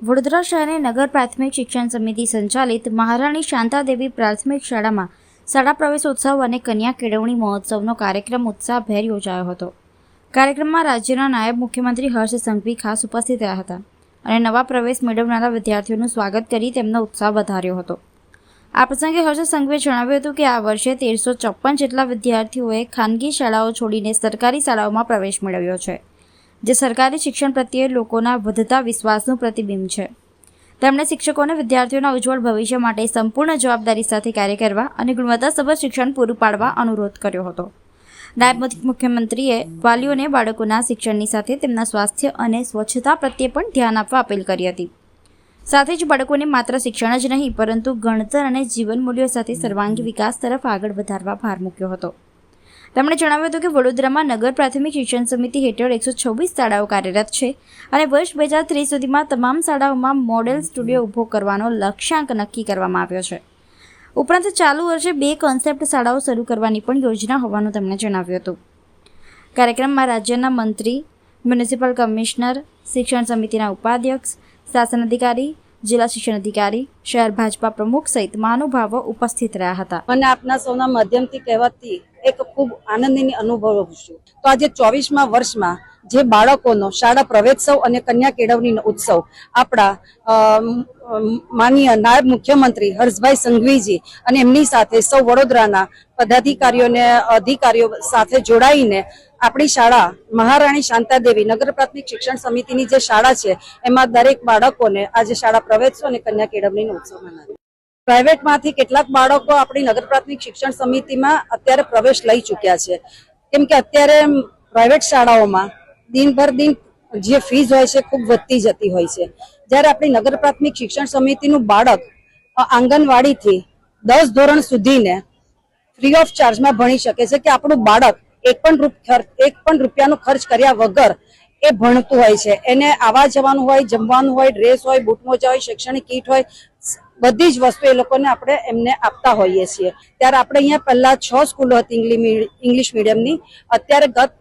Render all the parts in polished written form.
વડોદરા શહેરની નગર પ્રાથમિક શિક્ષણ સમિતિ સંચાલિત મહારાણી શાંતાદેવી પ્રાથમિક શાળામાં શાળા પ્રવેશોત્સવ અને કન્યા કેળવણી મહોત્સવનો કાર્યક્રમ ઉત્સાહભેર યોજાયો હતો। કાર્યક્રમમાં રાજ્યના નાયબ મુખ્યમંત્રી હર્ષ સંઘવી ખાસ ઉપસ્થિત રહ્યા હતા અને નવા પ્રવેશ મેળવનારા વિદ્યાર્થીઓનું સ્વાગત કરી તેમનો ઉત્સાહ વધાર્યો હતો। આ પ્રસંગે હર્ષ સંઘવીએ જણાવ્યું હતું કે આ વર્ષે 1354 જેટલા વિદ્યાર્થીઓએ ખાનગી શાળાઓ છોડીને સરકારી શાળાઓમાં પ્રવેશ મેળવ્યો છે, જે સરકારી શિક્ષણ પ્રત્યે લોકોના વધતા વિશ્વાસનું પ્રતિબિંબ છે। તેમણે શિક્ષકોને વિદ્યાર્થીઓના ઉજ્જવળ ભવિષ્ય માટે સંપૂર્ણ જવાબદારી સાથે કાર્ય કરવા અને ગુણવત્તાસભર શિક્ષણ પૂરું પાડવા અનુરોધ કર્યો હતો। નાયબ મુખ્યમંત્રીએ વાલીઓને બાળકોના શિક્ષણની સાથે તેમના સ્વાસ્થ્ય અને સ્વચ્છતા પ્રત્યે પણ ધ્યાન આપવા અપીલ કરી હતી। સાથે જ બાળકોને માત્ર શિક્ષણ જ નહીં પરંતુ ગણતર અને જીવન મૂલ્યો સાથે સર્વાંગી વિકાસ તરફ આગળ વધારવા ભાર મૂક્યો હતો। તેમણે જણાવ્યું હતું કે વડોદરામાં નગર પ્રાથમિક શિક્ષણ સમિતિ હેઠળ 126 શાળાઓ કાર્યરત છે અને વર્ષ 2030 સુધીમાં તમામ શાળાઓમાં મોડેલ સ્ટુડિયો ઊભો કરવાનો લક્ષ્યાંક નક્કી કરવામાં આવ્યો છે। ઉપરાંત ચાલુ વર્ષે 2 કોન્સેપ્ટ શાળાઓ શરૂ કરવાની પણ યોજના હોવાનું તેમણે જણાવ્યું હતું। કાર્યક્રમમાં રાજ્યના મંત્રી, મ્યુનિસિપલ કમિશનર, શિક્ષણ સમિતિના ઉપાધ્યક્ષ, શાસન અધિકારી, જિલ્લા શિક્ષણ અધિકારી, શહેર ભાજપા પ્રમુખ સહિત મહાનુભાવો ઉપસ્થિત રહ્યા હતા। મને આપના સૌના માધ્યમથી કહેવાથી એક ખૂબ આનંદની અનુભવ છું। તો આજે 24મા વર્ષમાં જે બાળકોનો શાળા પ્રવેશોત્સવ અને કન્યા કેળવણીનો ઉત્સવ આપણા માનનીય નાયબ મુખ્યમંત્રી હર્ષભાઈ સંઘવીજી અને એમની સાથે સૌ વડોદરાના પદાધિકારીઓને અધિકારીઓ સાથે જોડાઈને આપણી શાળા મહારાણી શાંતાદેવી નગર પ્રાથમિક શિક્ષણ સમિતિની જે શાળા છે એમાં દરેક બાળકોને આજે શાળા પ્રવેશોત્સવ અને કન્યા કેળવણીનો ઉત્સવ મનાવ્યો। પ્રાઇવેટમાંથી કેટલાક બાળકો આપણી નગર પ્રાથમિક શિક્ષણ સમિતિમાં અત્યારે પ્રવેશ લઈ ચૂક્યા છે, કેમ કે અત્યારે પ્રાઇવેટ શાળાઓમાં દિનભર દિન જે ફીસ હોય છે ખૂબ વધતી જતી હોય છે, જ્યારે આપણી નગર પ્રાથમિક શિક્ષણ સમિતિનું બાળક આંગણવાડીથી 10 ધોરણ સુધીને ફ્રી ઓફ ચાર્જમાં ભણી શકે છે કે આપણું બાળક એક પણ રૂપિયાનો ખર્ચ કર્યા વગર એ ભણતું હોય છે। એને આવવા જવાનું હોય, જમવાનું હોય, ડ્રેસ હોય, બૂટ મોજા હોય, શૈક્ષણિક કીટ હોય, બધી જ વસ્તુ એ લોકોને આપણે એમને આપતા હોઈએ છીએ। ત્યારે આપણે અહીંયા પહેલા 6 સ્કૂલો હતી ઇંગ્લિશ મીડિયમની, અત્યારે ગત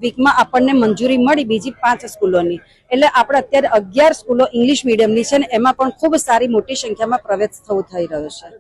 વીકમાં આપણને મંજૂરી મળી બીજી 5 સ્કૂલોની, એટલે આપણે અત્યારે 11 સ્કૂલો ઇંગ્લિશ મીડિયમની છે ને એમાં પણ ખૂબ સારી મોટી સંખ્યામાં પ્રવેશ થઈ રહ્યો છે।